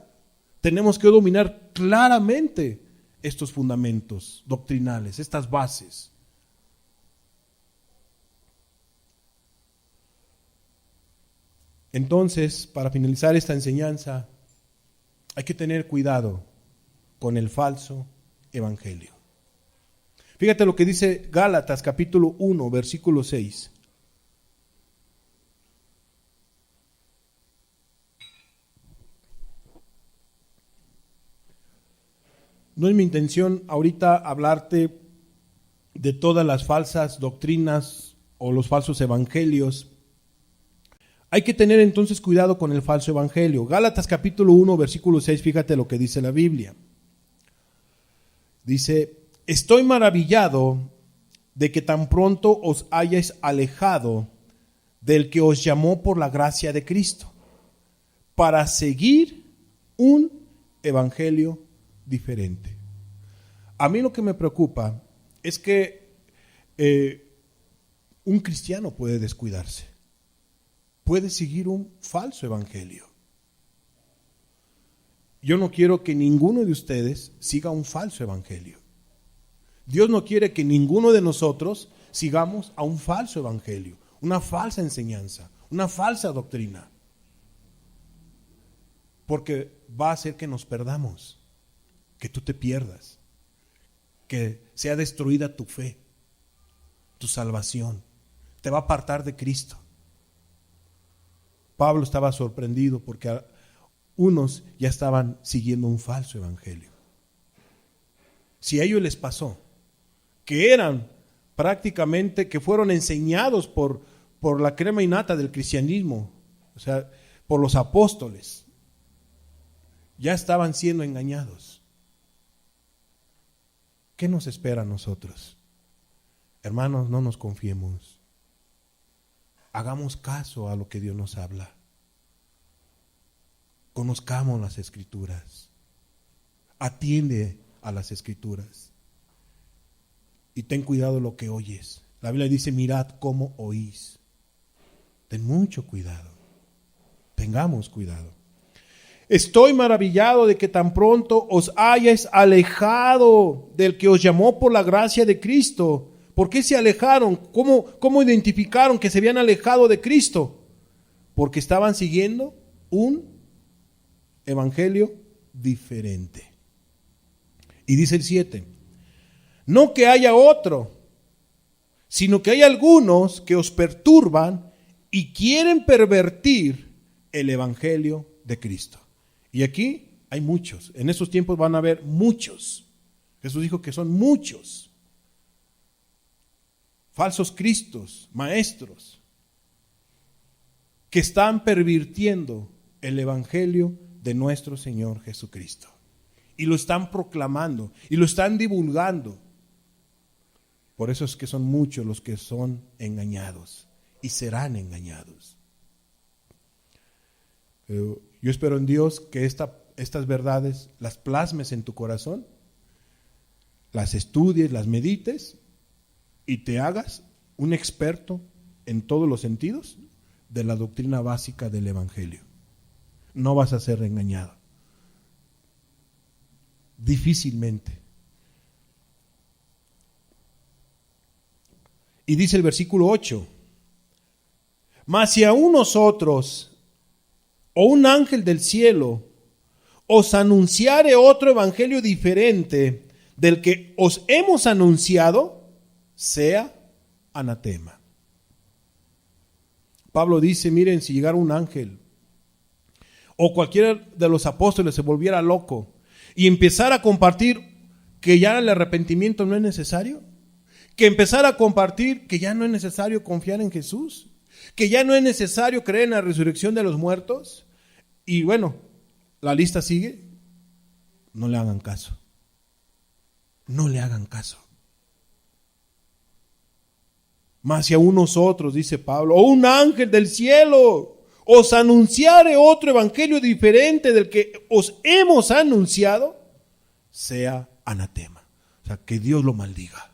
Tenemos que dominar claramente estos fundamentos doctrinales, estas bases. Entonces, para finalizar esta enseñanza, hay que tener cuidado con el falso evangelio. Fíjate lo que dice Gálatas capítulo 1, versículo 6. No es mi intención ahorita hablarte de todas las falsas doctrinas o los falsos evangelios Hay que tener entonces cuidado con el falso evangelio. Gálatas capítulo 1, versículo 6, fíjate lo que dice la Biblia. Dice, estoy maravillado de que tan pronto os hayáis alejado del que os llamó por la gracia de Cristo, para seguir un evangelio diferente. A mí lo que me preocupa es que un cristiano puede descuidarse, puede seguir un falso evangelio. Yo no quiero que ninguno de ustedes siga un falso evangelio. Dios no quiere que ninguno de nosotros sigamos a un falso evangelio, una falsa enseñanza, una falsa doctrina. Porque va a hacer que nos perdamos, que tú te pierdas, que sea destruida tu fe, tu salvación. Te va a apartar de Cristo. Pablo estaba sorprendido porque unos ya estaban siguiendo un falso evangelio. Si a ellos les pasó, que eran prácticamente, que fueron enseñados por la crema innata del cristianismo, o sea, por los apóstoles, ya estaban siendo engañados. ¿Qué nos espera a nosotros? Hermanos, no nos confiemos. Hagamos caso a lo que Dios nos habla. Conozcamos las Escrituras. Atiende a las Escrituras. Y ten cuidado de lo que oyes. La Biblia dice, mirad cómo oís. Ten mucho cuidado. Tengamos cuidado. Estoy maravillado de que tan pronto os hayáis alejado del que os llamó por la gracia de Cristo. ¿Por qué se alejaron? ¿Cómo identificaron que se habían alejado de Cristo? Porque estaban siguiendo un evangelio diferente. Y dice el 7, no que haya otro, sino que hay algunos que os perturban y quieren pervertir el evangelio de Cristo. Y aquí hay muchos, en estos tiempos van a haber muchos. Jesús dijo que son muchos. Falsos cristos, maestros, que están pervirtiendo el evangelio de nuestro Señor Jesucristo. Y lo están proclamando y lo están divulgando. Por eso es que son muchos los que son engañados y serán engañados. Yo espero en Dios que estas verdades las plasmes en tu corazón, las estudies, las medites y te hagas un experto en todos los sentidos de la doctrina básica del evangelio. No vas a ser engañado. Difícilmente. Y dice el versículo 8, mas si aún nosotros o un ángel del cielo os anunciare otro evangelio diferente del que os hemos anunciado, sea anatema. Pablo dice, miren, si llegara un ángel o cualquiera de los apóstoles se volviera loco y empezara a compartir que ya el arrepentimiento no es necesario, que empezara a compartir que ya no es necesario confiar en Jesús, que ya no es necesario creer en la resurrección de los muertos, y bueno, la lista sigue, no le hagan caso. No le hagan caso. Mas si aún nosotros, dice Pablo, o un ángel del cielo os anunciare otro evangelio diferente del que os hemos anunciado, sea anatema. O sea, que Dios lo maldiga.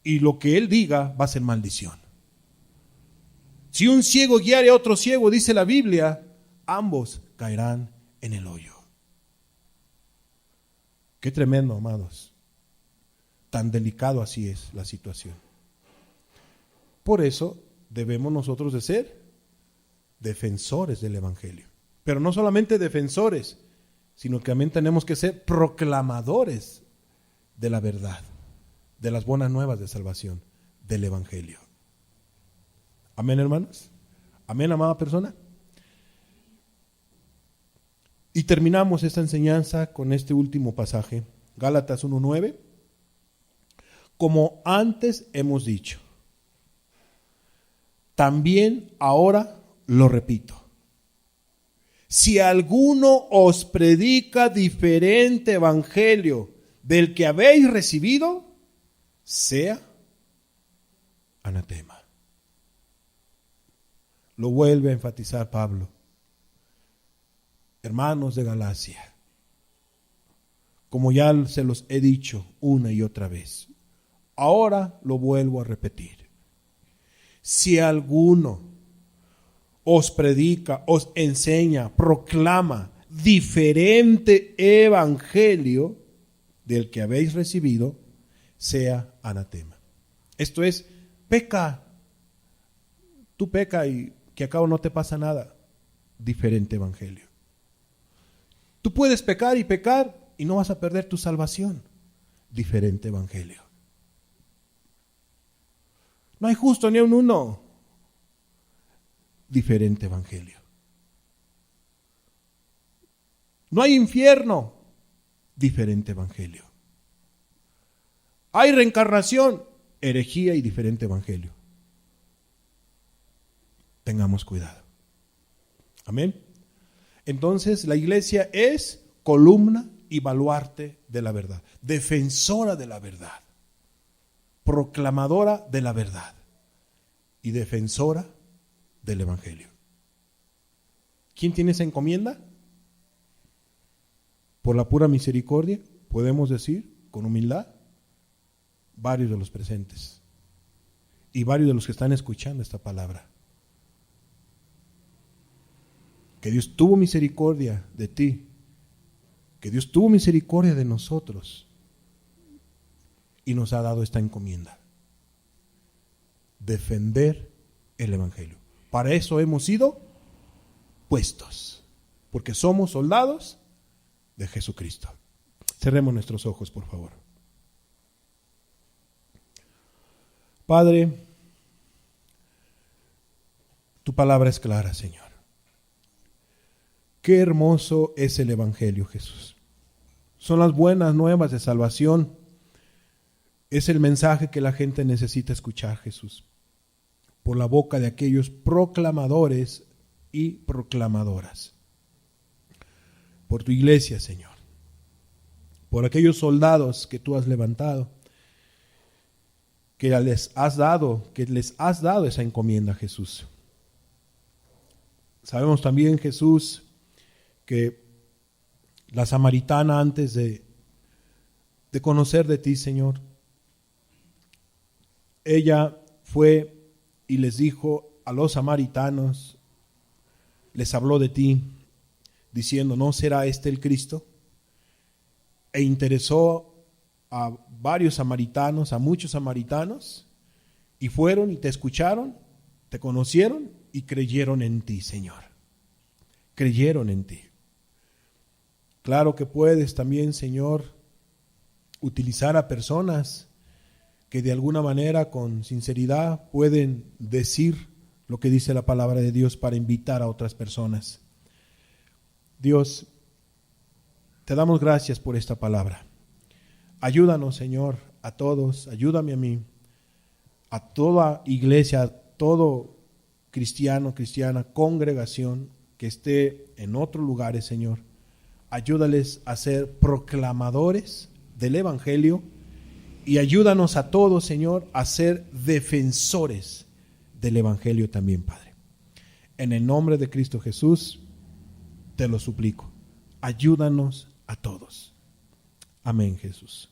Y lo que él diga va a ser maldición. Si un ciego guiare a otro ciego, dice la Biblia, ambos caerán en el hoyo. Qué tremendo, amados. Tan delicado así es la situación. Por eso debemos nosotros de ser defensores del evangelio. Pero no solamente defensores, sino que también tenemos que ser proclamadores de la verdad, de las buenas nuevas de salvación, del evangelio. Amén, hermanos. Amén, amada persona. Y terminamos esta enseñanza con este último pasaje, Gálatas 1:9. Como antes hemos dicho, también ahora lo repito. Si alguno os predica diferente evangelio del que habéis recibido, sea anatema. Lo vuelve a enfatizar Pablo. Hermanos de Galacia, como ya se los he dicho una y otra vez, ahora lo vuelvo a repetir. Si alguno os predica, os enseña, proclama diferente evangelio del que habéis recibido, sea anatema. Esto es, peca. Tú peca y que a cabo no te pasa nada. Diferente evangelio. Tú puedes pecar y no vas a perder tu salvación. Diferente evangelio. No hay justo ni un uno. Diferente evangelio. No hay infierno. Diferente evangelio. Hay reencarnación, herejía y diferente evangelio. Tengamos cuidado. Amén. Entonces la iglesia es columna y baluarte de la verdad, defensora de la verdad, proclamadora de la verdad y defensora del evangelio. ¿Quién tiene esa encomienda? Por la pura misericordia, podemos decir, con humildad, varios de los presentes y varios de los que están escuchando esta palabra. Que Dios tuvo misericordia de ti, que Dios tuvo misericordia de nosotros y nos ha dado esta encomienda: defender el evangelio. Para eso hemos sido puestos, porque somos soldados de Jesucristo. Cerremos nuestros ojos, por favor. Padre, tu palabra es clara, Señor. Qué hermoso es el evangelio, Jesús. Son las buenas nuevas de salvación. Es el mensaje que la gente necesita escuchar, Jesús, por la boca de aquellos proclamadores y proclamadoras. Por tu iglesia, Señor, por aquellos soldados que tú has levantado, que les has dado esa encomienda, Jesús. Sabemos también, Jesús, que la samaritana, antes de conocer de ti, Señor, ella fue y les dijo a los samaritanos, les habló de ti, diciendo, ¿no será este el Cristo? E interesó a varios samaritanos, a muchos samaritanos, y fueron y te escucharon, te conocieron y creyeron en ti, Señor. Creyeron en ti. Claro que puedes también, Señor, utilizar a personas que de alguna manera con sinceridad pueden decir lo que dice la palabra de Dios para invitar a otras personas. Dios, te damos gracias por esta palabra. Ayúdanos, Señor, a todos, ayúdame a mí, a toda iglesia, a todo cristiano, cristiana, congregación que esté en otros lugares, Señor. Ayúdales a ser proclamadores del evangelio y ayúdanos a todos, Señor, a ser defensores del evangelio también, Padre. En el nombre de Cristo Jesús, te lo suplico. Ayúdanos a todos. Amén, Jesús.